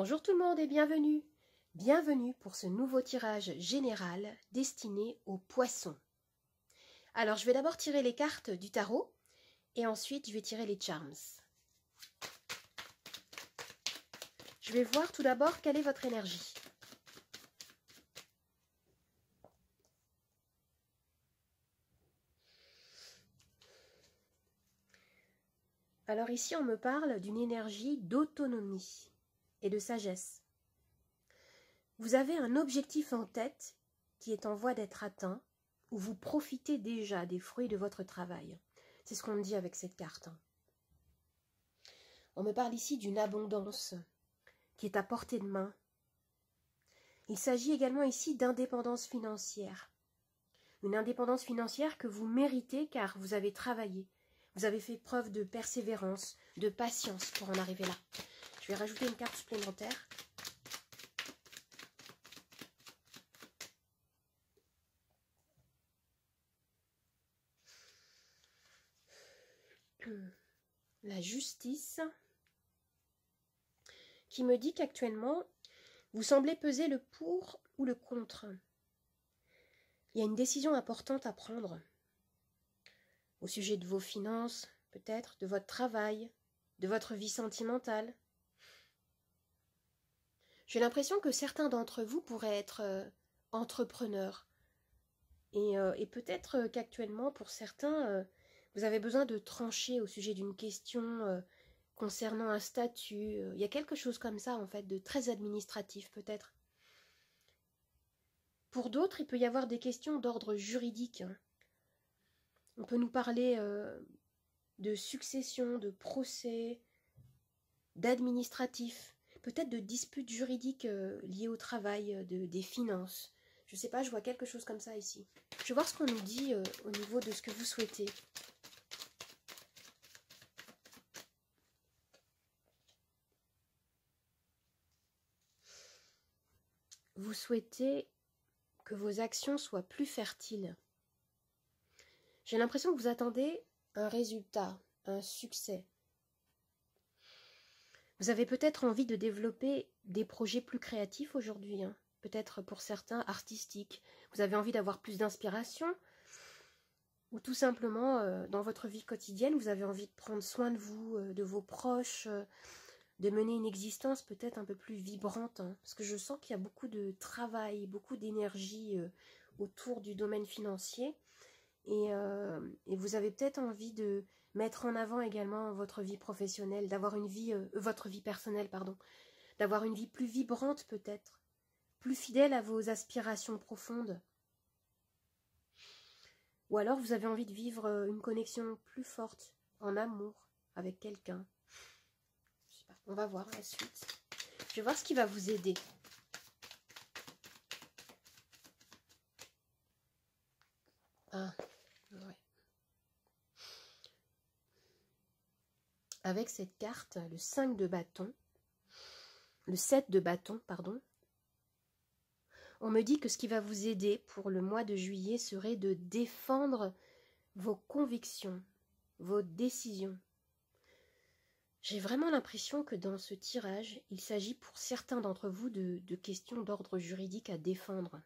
Bonjour tout le monde et bienvenue. Bienvenue pour ce nouveau tirage général destiné aux poissons. Alors je vais d'abord tirer les cartes du tarot et ensuite je vais tirer les charms. Je vais voir tout d'abord quelle est votre énergie. Alors ici on me parle d'une énergie d'autonomie et de sagesse. Vous avez un objectif en tête qui est en voie d'être atteint, où vous profitez déjà des fruits de votre travail. C'est ce qu'on me dit avec cette carte. On me parle ici d'une abondance qui est à portée de main. Il s'agit également ici d'indépendance financière. Une indépendance financière que vous méritez car vous avez travaillé. Vous avez fait preuve de persévérance, de patience pour en arriver là. Je vais rajouter une carte supplémentaire. La justice qui me dit qu'actuellement, vous semblez peser le pour ou le contre. Il y a une décision importante à prendre au sujet de vos finances, peut-être, de votre travail, de votre vie sentimentale. J'ai l'impression que certains d'entre vous pourraient être entrepreneurs. Et peut-être qu'actuellement, pour certains, vous avez besoin de trancher au sujet d'une question concernant un statut. Il y a quelque chose comme ça, en fait, de très administratif, peut-être. Pour d'autres, il peut y avoir des questions d'ordre juridique. On peut nous parler de succession, de procès, d'administratif, peut-être de disputes juridiques liées au travail, des finances. Je ne sais pas, je vois quelque chose comme ça ici. Je vais voir ce qu'on nous dit au niveau de ce que vous souhaitez. Vous souhaitez que vos actions soient plus fertiles. J'ai l'impression que vous attendez un résultat, un succès. Vous avez peut-être envie de développer des projets plus créatifs aujourd'hui, hein. Peut-être pour certains artistiques. Vous avez envie d'avoir plus d'inspiration ou tout simplement dans votre vie quotidienne, vous avez envie de prendre soin de vous, de vos proches, de mener une existence peut-être un peu plus vibrante, hein, parce que je sens qu'il y a beaucoup de travail, beaucoup d'énergie autour du domaine financier et vous avez peut-être envie de mettre en avant également votre vie professionnelle, d'avoir une vie, votre vie personnelle, pardon, d'avoir une vie plus vibrante peut-être, plus fidèle à vos aspirations profondes. Ou alors vous avez envie de vivre une connexion plus forte en amour avec quelqu'un. Je sais pas, on va voir la suite. Je vais voir ce qui va vous aider. Ah, ouais. Avec cette carte, le 5 de bâton, le 7 de bâton, pardon, on me dit que ce qui va vous aider pour le mois de juillet serait de défendre vos convictions, vos décisions. J'ai vraiment l'impression que dans ce tirage, il s'agit pour certains d'entre vous de questions d'ordre juridique à défendre.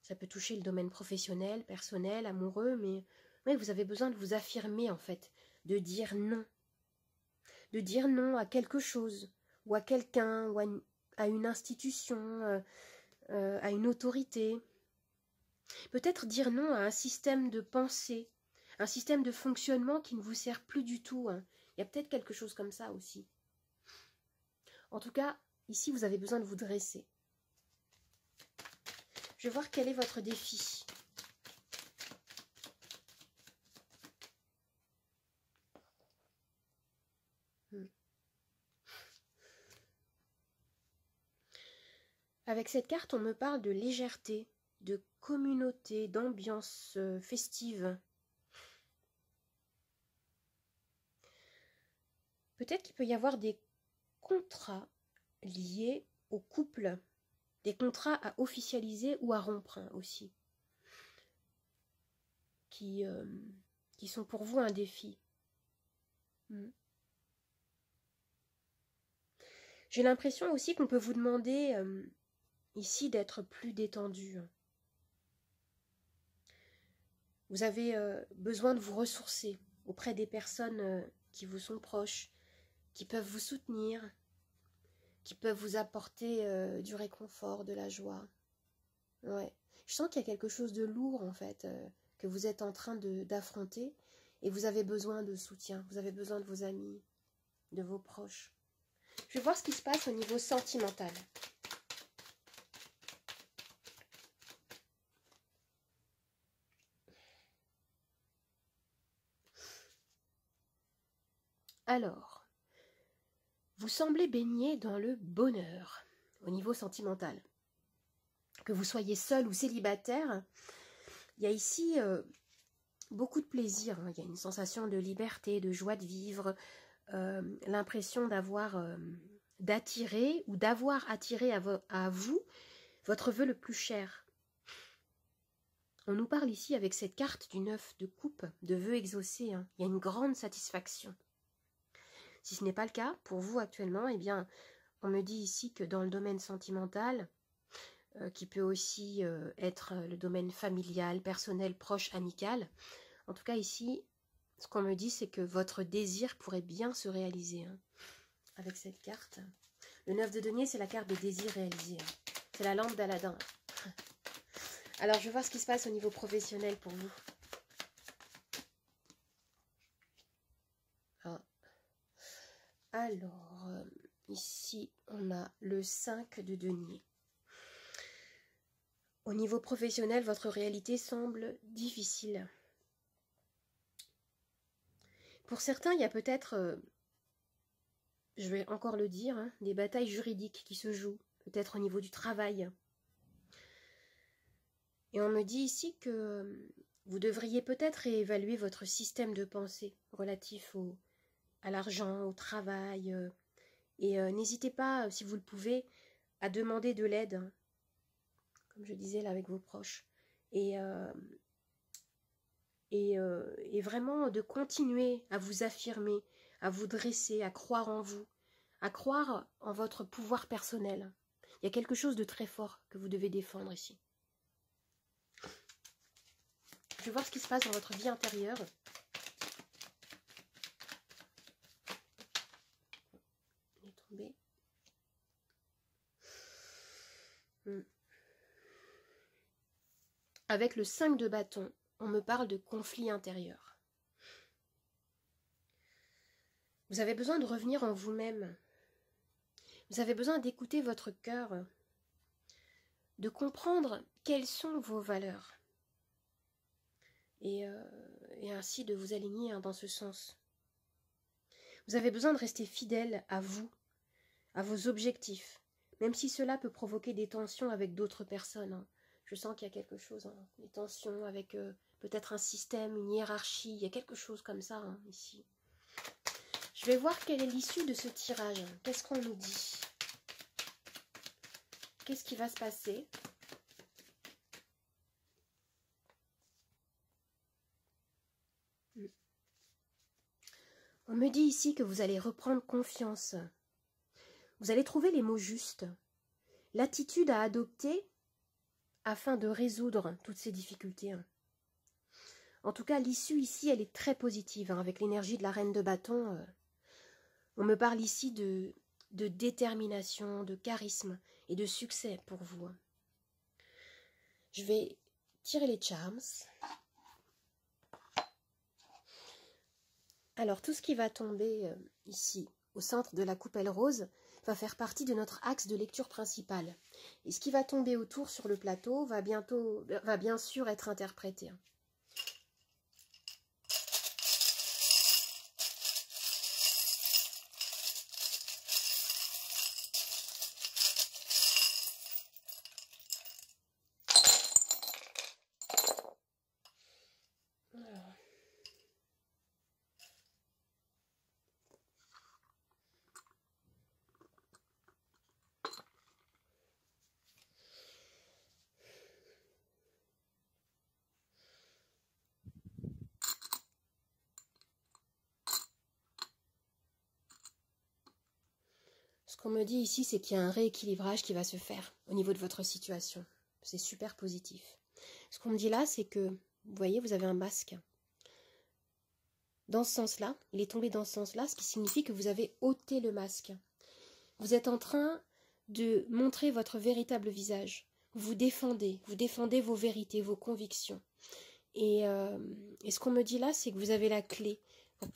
Ça peut toucher le domaine professionnel, personnel, amoureux, mais vous avez besoin de vous affirmer en fait, de dire non. De dire non à quelque chose, ou à quelqu'un, ou à une institution, à une autorité. Peut-être dire non à un système de pensée, un système de fonctionnement qui ne vous sert plus du tout, hein. Il y a peut-être quelque chose comme ça aussi. En tout cas, ici, vous avez besoin de vous dresser. Je vais voir quel est votre défi. Avec cette carte, on me parle de légèreté, de communauté, d'ambiance festive. Peut-être qu'il peut y avoir des contrats liés au couple, des contrats à officialiser ou à rompre hein, aussi, qui sont pour vous un défi. J'ai l'impression aussi qu'on peut vous demander ici d'être plus détendu. Vous avez besoin de vous ressourcer auprès des personnes qui vous sont proches, qui peuvent vous soutenir, qui peuvent vous apporter du réconfort, de la joie. Ouais. Je sens qu'il y a quelque chose de lourd, en fait, que vous êtes en train d'affronter, et vous avez besoin de soutien, vous avez besoin de vos amis, de vos proches. Je vais voir ce qui se passe au niveau sentimental. Alors, vous semblez baigner dans le bonheur au niveau sentimental. Que vous soyez seul ou célibataire, il y a ici beaucoup de plaisir. Il y a une sensation de liberté, de joie de vivre, l'impression d'attirer ou d'avoir attiré à vous votre vœu le plus cher. On nous parle ici avec cette carte du 9 de coupe, de vœux exaucés. Il y a une grande satisfaction. Si ce n'est pas le cas pour vous actuellement, eh bien, on me dit ici que dans le domaine sentimental, qui peut aussi être le domaine familial, personnel, proche, amical, en tout cas ici, ce qu'on me dit, c'est que votre désir pourrait bien se réaliser avec cette carte. Le 9 de denier, c'est la carte des désirs réalisés. C'est la lampe d'Aladin. Alors, je vais voir ce qui se passe au niveau professionnel pour vous. Ah. Alors, ici, on a le 5 de denier. Au niveau professionnel, votre réalité semble difficile. Pour certains, il y a peut-être, je vais encore le dire, des batailles juridiques qui se jouent, peut-être au niveau du travail. Et on me dit ici que vous devriez peut-être réévaluer votre système de pensée relatif à l'argent, au travail. Et n'hésitez pas, si vous le pouvez, à demander de l'aide, comme je disais là avec vos proches. Et vraiment de continuer à vous affirmer, à vous dresser, à croire en vous, à croire en votre pouvoir personnel. Il y a quelque chose de très fort que vous devez défendre ici. Je vais voir ce qui se passe dans votre vie intérieure. Il est tombé. Avec le 5 de bâton, on me parle de conflit intérieur. Vous avez besoin de revenir en vous-même. Vous avez besoin d'écouter votre cœur, de comprendre quelles sont vos valeurs. Et ainsi de vous aligner dans ce sens. Vous avez besoin de rester fidèle à vous, à vos objectifs, même si cela peut provoquer des tensions avec d'autres personnes. Je sens qu'il y a quelque chose, des tensions avec peut-être un système, une hiérarchie, il y a quelque chose comme ça ici. Je vais voir quelle est l'issue de ce tirage. Qu'est-ce qu'on nous dit? Qu'est-ce qui va se passer? On me dit ici que vous allez reprendre confiance. Vous allez trouver les mots justes, l'attitude à adopter afin de résoudre toutes ces difficultés. En tout cas, l'issue ici, elle est très positive, avec l'énergie de la reine de bâton. On me parle ici de détermination, de charisme et de succès pour vous. Je vais tirer les charms. Alors, tout ce qui va tomber ici, au centre de la coupelle rose, va faire partie de notre axe de lecture principal. Et ce qui va tomber autour sur le plateau va bien sûr être interprété. Ce qu'on me dit ici, c'est qu'il y a un rééquilibrage qui va se faire au niveau de votre situation. C'est super positif. Ce qu'on me dit là, c'est que, vous voyez, vous avez un masque. Dans ce sens-là, il est tombé dans ce sens-là, ce qui signifie que vous avez ôté le masque. Vous êtes en train de montrer votre véritable visage. Vous défendez vos vérités, vos convictions. Et ce qu'on me dit là, c'est que vous avez la clé pour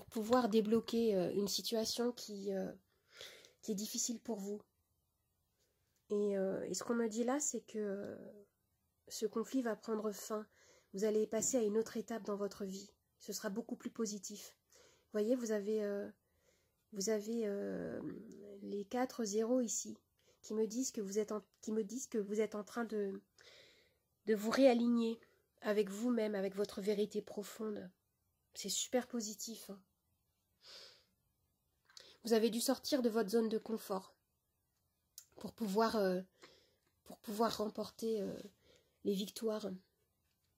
pouvoir débloquer une situation qui est difficile pour vous. Et ce qu'on me dit là, c'est que ce conflit va prendre fin. Vous allez passer à une autre étape dans votre vie. Ce sera beaucoup plus positif. Vous voyez, vous avez les 4 zéros ici qui me disent que vous êtes en train de vous réaligner avec vous-même, avec votre vérité profonde. C'est super positif. Hein. Vous avez dû sortir de votre zone de confort pour pouvoir remporter les victoires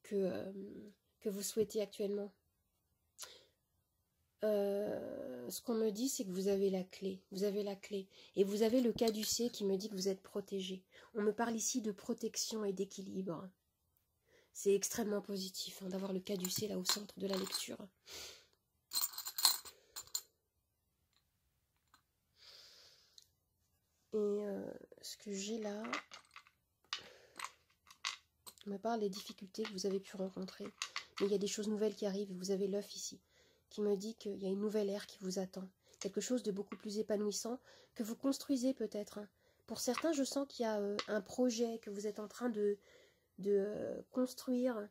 que vous souhaitez actuellement. Ce qu'on me dit, c'est que vous avez la clé. Vous avez la clé. Et vous avez le caducée qui me dit que vous êtes protégé. On me parle ici de protection et d'équilibre. C'est extrêmement positif hein, d'avoir le caducée là au centre de la lecture. Et ce que j'ai là, on me parle des difficultés que vous avez pu rencontrer. Mais il y a des choses nouvelles qui arrivent. Vous avez l'œuf ici, qui me dit qu'il y a une nouvelle ère qui vous attend. Quelque chose de beaucoup plus épanouissant que vous construisez peut-être. Hein. Pour certains, je sens qu'il y a un projet que vous êtes en train de construire.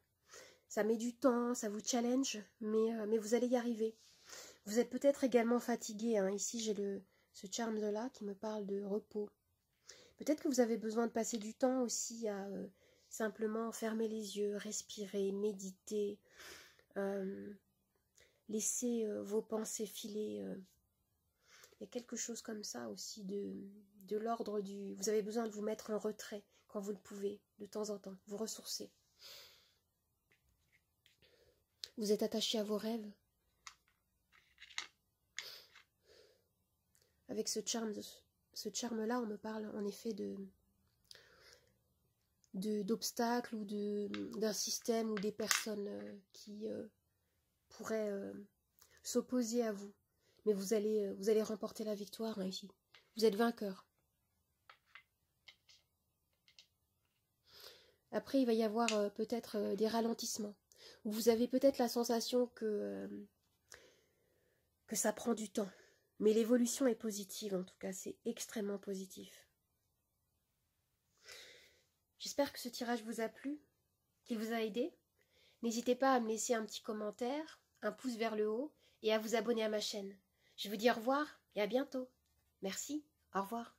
Ça met du temps, ça vous challenge, mais vous allez y arriver. Vous êtes peut-être également fatigué. Hein. Ici, j'ai ce charme de là qui me parle de repos. Peut-être que vous avez besoin de passer du temps aussi à simplement fermer les yeux, respirer, méditer, laisser vos pensées filer. Il y a quelque chose comme ça aussi de l'ordre du... Vous avez besoin de vous mettre en retrait quand vous le pouvez, de temps en temps, vous ressourcer. Vous êtes attaché à vos rêves. Avec ce charme-là, on me parle en effet d'obstacles ou d'un système ou des personnes qui pourraient s'opposer à vous. Mais vous allez remporter la victoire hein, ici. Vous êtes vainqueur. Après, il va y avoir peut-être des ralentissements. Où vous avez peut-être la sensation que ça prend du temps. Mais l'évolution est positive, en tout cas, c'est extrêmement positif. J'espère que ce tirage vous a plu, qu'il vous a aidé. N'hésitez pas à me laisser un petit commentaire, un pouce vers le haut et à vous abonner à ma chaîne. Je vous dis au revoir et à bientôt. Merci, au revoir.